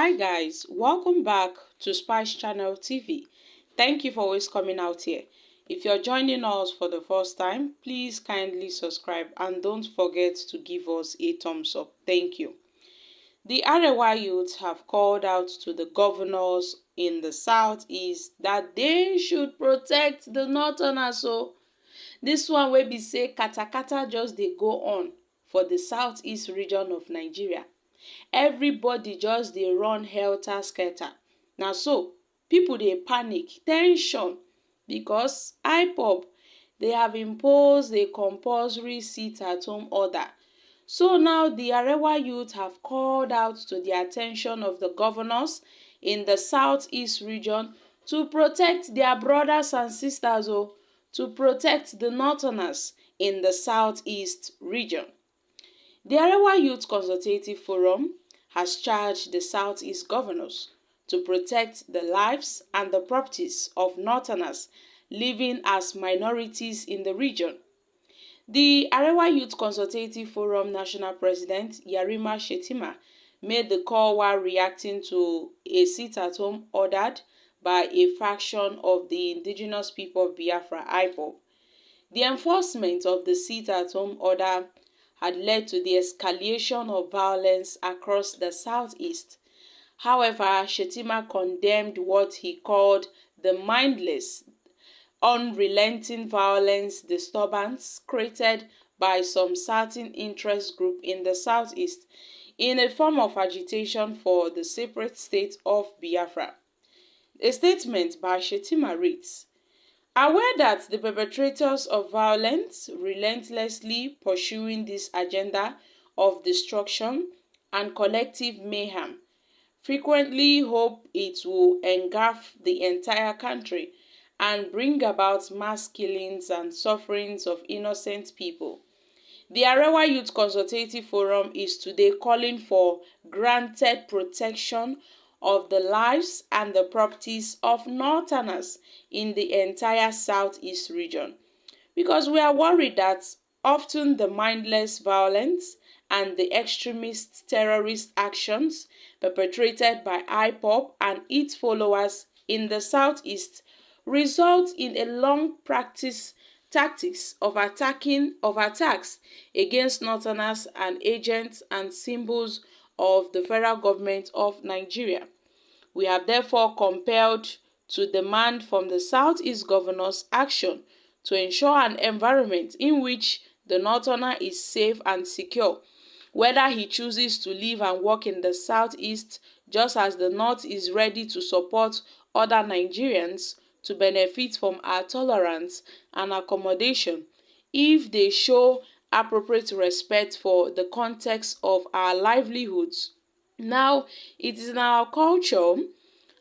Hi guys, welcome back to Spice Channel TV. Thank you for always coming out here. If you're joining us for the first time, please kindly subscribe and don't forget to give us a thumbs up. Thank you. The Arewa youth have called out to the governors in the southeast that they should protect the northerners. So this one wey be say katakata just dey go on for the southeast region of Nigeria. Everybody just dey run helter-skelter. Na so people dey panic, ten sion, because IPOB they have imposed a compulsory sit-at-home order. So now the Arewa youth have called out to the attention of the governors in the southeast region to protect their brothers and sisters, to protect the northerners in the southeast region. The Arewa Youth Consultative Forum has charged the Southeast governors to protect the lives and the properties of northerners living as minorities in the region. The Arewa Youth Consultative Forum National President Yarima Shetima made the call while reacting to a sit-at-home ordered by a faction of the indigenous people of Biafra, IPOB. The enforcement of the sit-at-home order had led to the escalation of violence across the southeast. However, Shetima condemned what he called the mindless, unrelenting violence disturbance created by some certain interest group in the southeast in a form of agitation for the separate state of Biafra. A statement by Shetima reads, "Aware that the perpetrators of violence relentlessly pursuing this agenda of destruction and collective mayhem frequently hope it will engulf the entire country and bring about mass killings and sufferings of innocent people. The Arewa Youth Consultative Forum is today calling for granted protection of the lives and the properties of northerners in the entire southeast region, because we are worried that often the mindless violence and the extremist terrorist actions perpetrated by IPOB and its followers in the southeast result in a long practice tactics of attacks against northerners and agents and symbols of the federal government of Nigeria. We have therefore compelled to demand from the Southeast governors action to ensure an environment in which the northerner is safe and secure, whether he chooses to live and work in the Southeast, just as the North is ready to support other Nigerians to benefit from our tolerance and accommodation if they show appropriate respect for the context of our livelihoods. Now, it is in our culture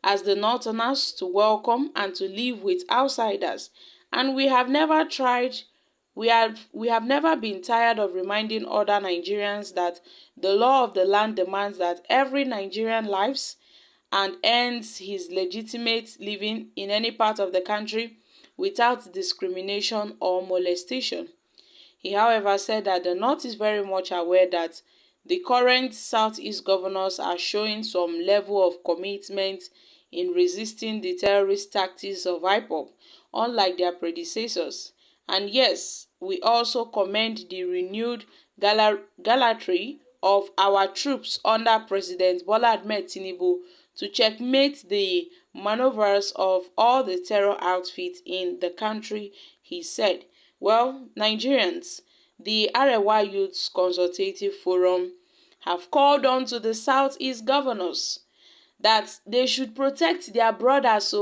as the northerners to welcome and to live with outsiders, and we have never been tired of reminding other Nigerians that the law of the land demands that every Nigerian lives and earns his legitimate living in any part of the country without discrimination or molestation. He, however, said that the North is very much aware that the current Southeast governors are showing some level of commitment in resisting the terrorist tactics of IPOB, unlike their predecessors. And yes, we also commend the renewed gallantry of our troops under President Bola Ahmed Tinubu to checkmate the maneuvers of all the terror outfits in the country, he said. Well, Nigerians, the Arewa Youth Consultative Forum have called on to the Southeast governors that they should protect their brothers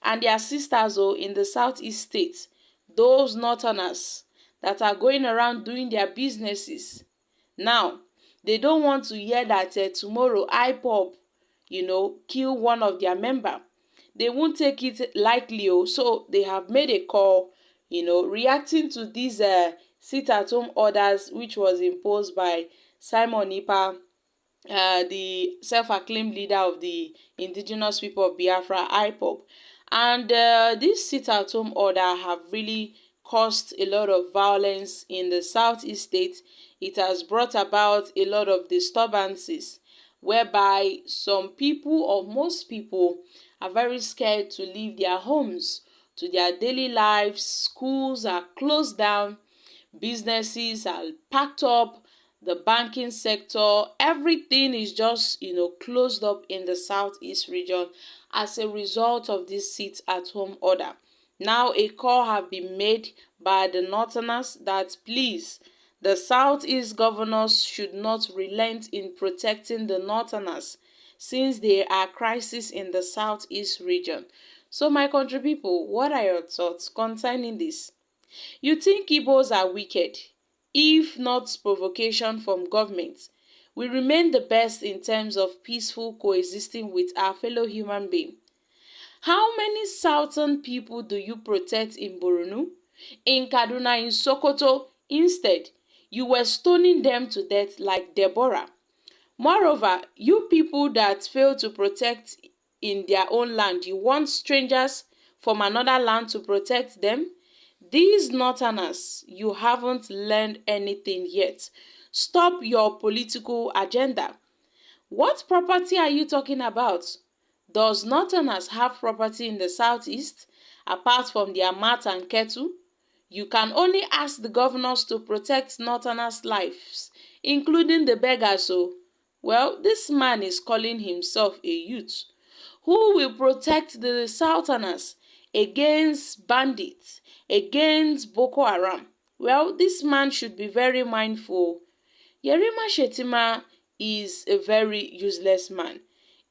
and their sisters in the Southeast states, those northerners that are going around doing their businesses. Now, they don't want to hear that tomorrow IPOB, kill one of their member. They won't take it lightly, so they have made a call, reacting to these sit-at-home orders which was imposed by Simon Ekpa, the self-acclaimed leader of the indigenous people of Biafra, IPOB. And this sit-at-home order have really caused a lot of violence in the southeast state. It has brought about a lot of disturbances. whereby some people or most people are very scared to leave their homes to their daily lives. Schools are closed down, businesses are packed up, the banking sector, everything is just, closed up in the southeast region as a result of this sit-at-home order. Now a call have been made by the northerners that please, the southeast governors should not relent in protecting the northerners since there are crises in the southeast region. So my country people, what are your thoughts concerning this? You think Igbos are wicked? If not provocation from government, we remain the best in terms of peaceful coexisting with our fellow human being. How many southern people do you protect in Borno, in Kaduna, in Sokoto? Instead, you were stoning them to death like Deborah. Moreover, you people that fail to protect in their own land, you want strangers from another land to protect them? These northerners, you haven't learned anything yet. Stop your political agenda. What property are you talking about? Does northerners have property in the southeast apart from their mat and kettle? You can only ask the governors to protect northerners' lives, including the beggars. So, well, this man is calling himself a youth. Who will protect the southerners against bandits, against Boko Haram? Well, this man should be very mindful. Yerima Shetima is a very useless man.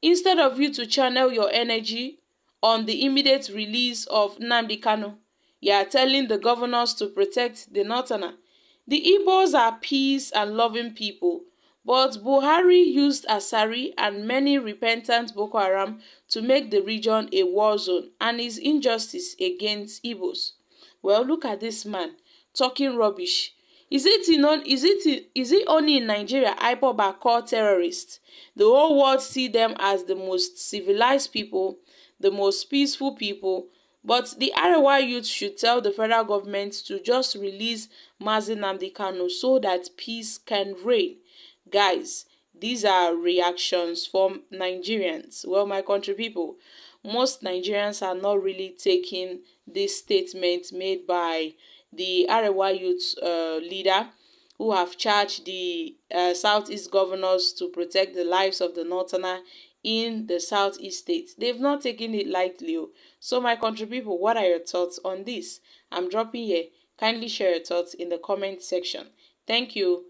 Instead of you to channel your energy on the immediate release of Nnamdi Kanu, you are telling the governors to protect the northerner. The Igbos are peace and loving people, but Buhari used Asari and many repentant Boko Haram to make the region a war zone and his injustice against Igbos. Well, look at this man talking rubbish. Is it only in Nigeria IPOB are called terrorists? The whole world see them as the most civilized people, the most peaceful people. But the Arewa youth should tell the federal government to just release Mazi Nnamdi Kanu so that peace can reign. Guys, these are reactions from Nigerians. Well, my country people, most Nigerians are not really taking this statement made by the Arewa youth leader who have charged the southeast governors to protect the lives of the northerner in the southeast states. They've not taken it lightly. So my country people, what are your thoughts on this? I'm dropping here. Kindly share your thoughts in the comment section. Thank you.